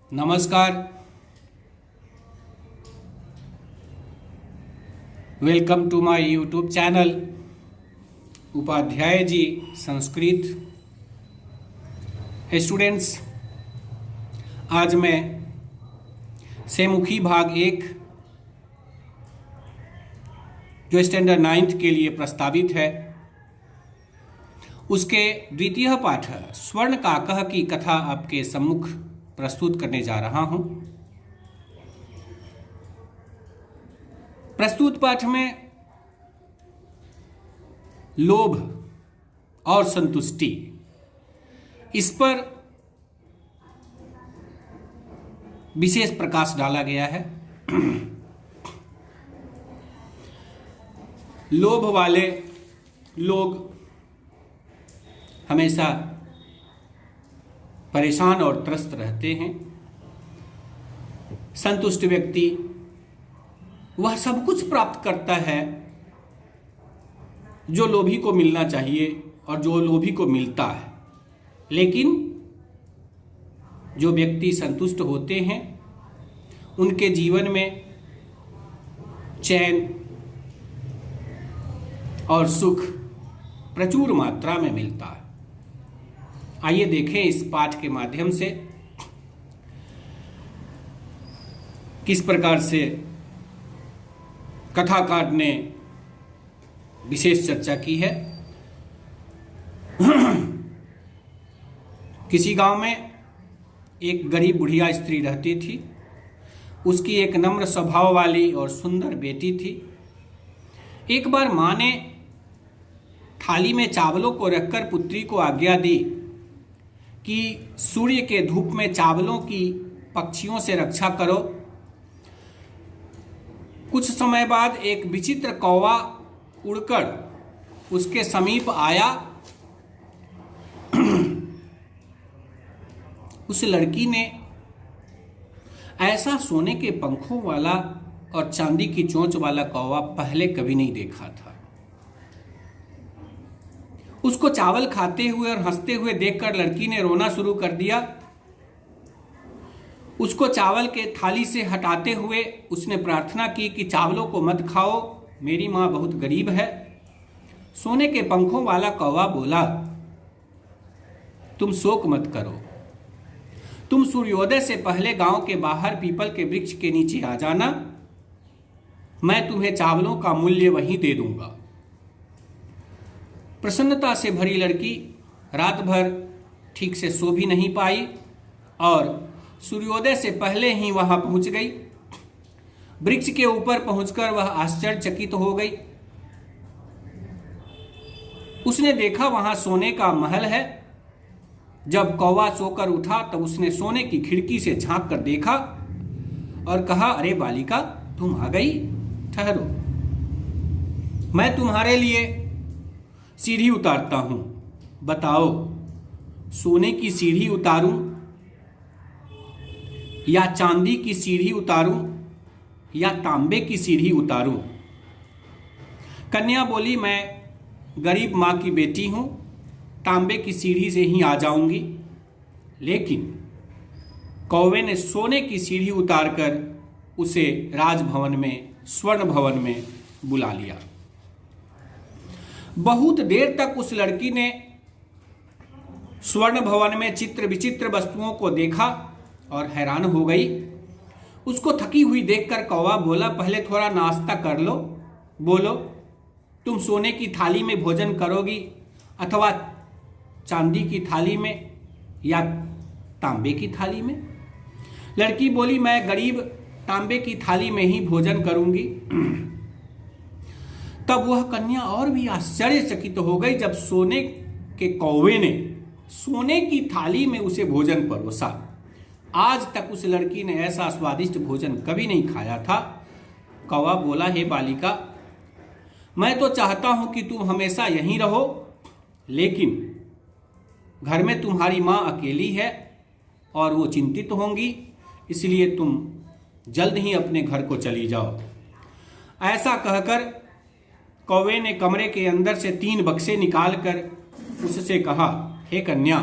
नमस्कार। Welcome to my YouTube channel Upadhyay ji Sanskrit. Students, आज मैं सेमुखी भाग 1 जो स्टैंडर्ड 9th के लिए प्रस्तावित है उसके द्वितीय पाठ स्वर्ण काकः की कथा आपके सम्मुख प्रस्तुत करने जा रहा हूं। प्रस्तुत पाठ में लोभ और संतुष्टि इस पर विशेष प्रकाश डाला गया है। लोभ वाले लोग हमेशा परेशान और त्रस्त रहते हैं। संतुष्ट व्यक्ति वह सब कुछ प्राप्त करता है जो लोभी को मिलना चाहिए और जो लोभी को मिलता है। लेकिन जो व्यक्ति संतुष्ट होते हैं उनके जीवन में चैन और सुख प्रचुर मात्रा में मिलता है। आइए देखें इस पाठ के माध्यम से किस प्रकार से कथाकार ने विशेष चर्चा की है। किसी गांव में एक गरीब बुढ़िया स्त्री रहती थी। उसकी एक नम्र स्वभाव वाली और सुंदर बेटी थी। एक बार मां ने थाली में चावलों को रखकर पुत्री को आज्ञा दी कि सूर्य के धूप में चावलों की पक्षियों से रक्षा करो। कुछ समय बाद एक विचित्र कौवा उड़कर उसके समीप आया। उस लड़की ने ऐसा सोने के पंखों वाला और चांदी की चोंच वाला कौवा पहले कभी नहीं देखा था। उसको चावल खाते हुए और हंसते हुए देखकर लड़की ने रोना शुरू कर दिया। उसको चावल के थाली से हटाते हुए उसने प्रार्थना की कि चावलों को मत खाओ, मेरी मां बहुत गरीब है। सोने के पंखों वाला कौवा बोला, तुम शोक मत करो, तुम सूर्योदय से पहले गांव के बाहर पीपल के वृक्ष के नीचे आ जाना, मैं तुम्हें चावलों का मूल्य वहीं दे दूंगा। प्रसन्नता से भरी लड़की रात भर ठीक से सो भी नहीं पाई और सूर्योदय से पहले ही वहां पहुंच गई। वृक्ष के ऊपर पहुंचकर वह आश्चर्यचकित हो गई। उसने देखा वहां सोने का महल है। जब कौवा सोकर उठा तब उसने सोने की खिड़की से झांक कर देखा और कहा, अरे बालिका, तुम आ गई, ठहरो, मैं तुम्हारे लिए सीढ़ी उतारता हूं। बताओ, सोने की सीढ़ी उतारूं या चांदी की सीढ़ी उतारूं या तांबे की सीढ़ी उतारूं? कन्या बोली, मैं गरीब मां की बेटी हूं, तांबे की सीढ़ी से ही आ जाऊंगी। लेकिन कौवे ने सोने की सीढ़ी उतारकर उसे राजभवन में, स्वर्ण भवन में बुला लिया। बहुत देर तक उस लड़की ने स्वर्ण भवन में चित्र विचित्र वस्तुओं को देखा और हैरान हो गई। उसको थकी हुई देखकर कौवा बोला, पहले थोड़ा नाश्ता कर लो। बोलो, तुम सोने की थाली में भोजन करोगी अथवा चांदी की थाली में या तांबे की थाली में? लड़की बोली, मैं गरीब तांबे की थाली में ही भोजन करूंगी। तब वह कन्या और भी आश्चर्यचकित हो गई जब सोने के कौवे ने सोने की थाली में उसे भोजन परोसा। आज तक उस लड़की ने ऐसा स्वादिष्ट भोजन कभी नहीं खाया था। कौवा बोला, हे बालिका, मैं तो चाहता हूं कि तुम हमेशा यहीं रहो, लेकिन घर में तुम्हारी मां अकेली है और वो चिंतित होंगी, इसलिए तुम जल्द ही अपने घर को चली जाओ। ऐसा कहकर कौवे ने कमरे के अंदर से 3 बक्से निकालकर उससे कहा, हे कन्या,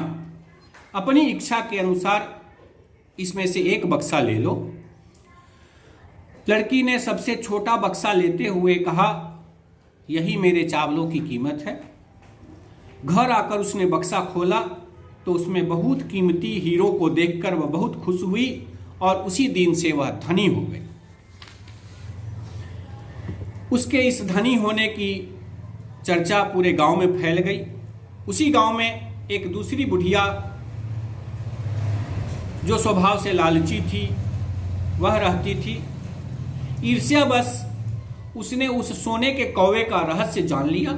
अपनी इच्छा के अनुसार इसमें से एक बक्सा ले लो। लड़की ने सबसे छोटा बक्सा लेते हुए कहा, यही मेरे चावलों की कीमत है। घर आकर उसने बक्सा खोला तो उसमें बहुत कीमती हीरो को देखकर वह बहुत खुश हुई और उसी दिन से वह धनी हो गई। उसके इस धनी होने की चर्चा पूरे गांव में फैल गई। उसी गांव में एक दूसरी बुढ़िया जो स्वभाव से लालची थी वह रहती थी। ईर्ष्यावश उसने उस सोने के कौवे का रहस्य जान लिया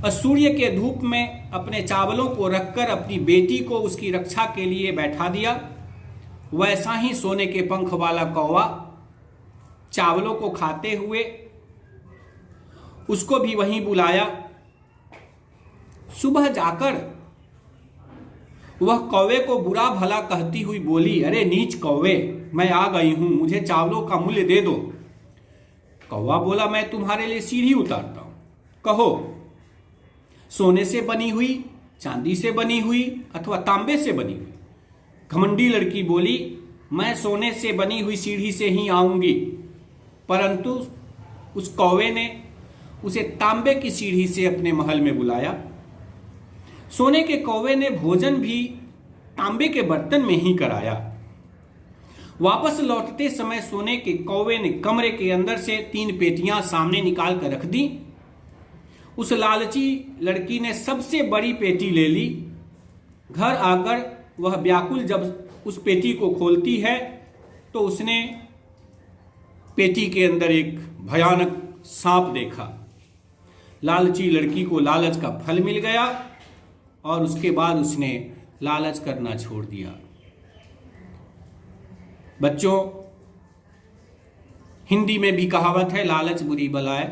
और सूर्य के धूप में अपने चावलों को रखकर अपनी बेटी को उसकी रक्षा के लिए बैठा दिया। वैसा ही सोने के पंख वाला कौवा चावलों को खाते हुए उसको भी वहीं बुलाया। सुबह जाकर वह कौवे को बुरा भला कहती हुई बोली, अरे नीच कौवे, मैं आ गई हूं, मुझे चावलों का मूल्य दे दो। कौवा बोला, मैं तुम्हारे लिए सीढ़ी उतारता हूं, कहो सोने से बनी हुई, चांदी से बनी हुई अथवा तांबे से बनी हुई। घमंडी लड़की बोली, मैं सोने से बनी हुई सीढ़ी से ही आऊंगी। परंतु उस कौवे ने उसे तांबे की सीढ़ी से अपने महल में बुलाया। सोने के कौवे ने भोजन भी तांबे के बर्तन में ही कराया। वापस लौटते समय सोने के कौवे ने कमरे के अंदर से 3 पेटियां सामने निकाल कर रख दी। उस लालची लड़की ने सबसे बड़ी पेटी ले ली। घर आकर वह व्याकुल जब उस पेटी को खोलती है तो उसने पेटी के अंदर एक भयानक सांप देखा। लालची लड़की को लालच का फल मिल गया और उसके बाद उसने लालच करना छोड़ दिया। बच्चों, हिंदी में भी कहावत है, लालच बुरी बलाए।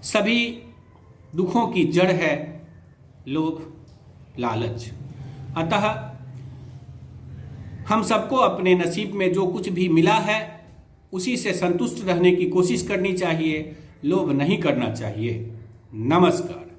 सभी दुखों की जड़ है लोभ, लालच। अतः हम सबको अपने नसीब में जो कुछ भी मिला है उसी से संतुष्ट रहने की कोशिश करनी चाहिए, लोभ नहीं करना चाहिए। नमस्कार।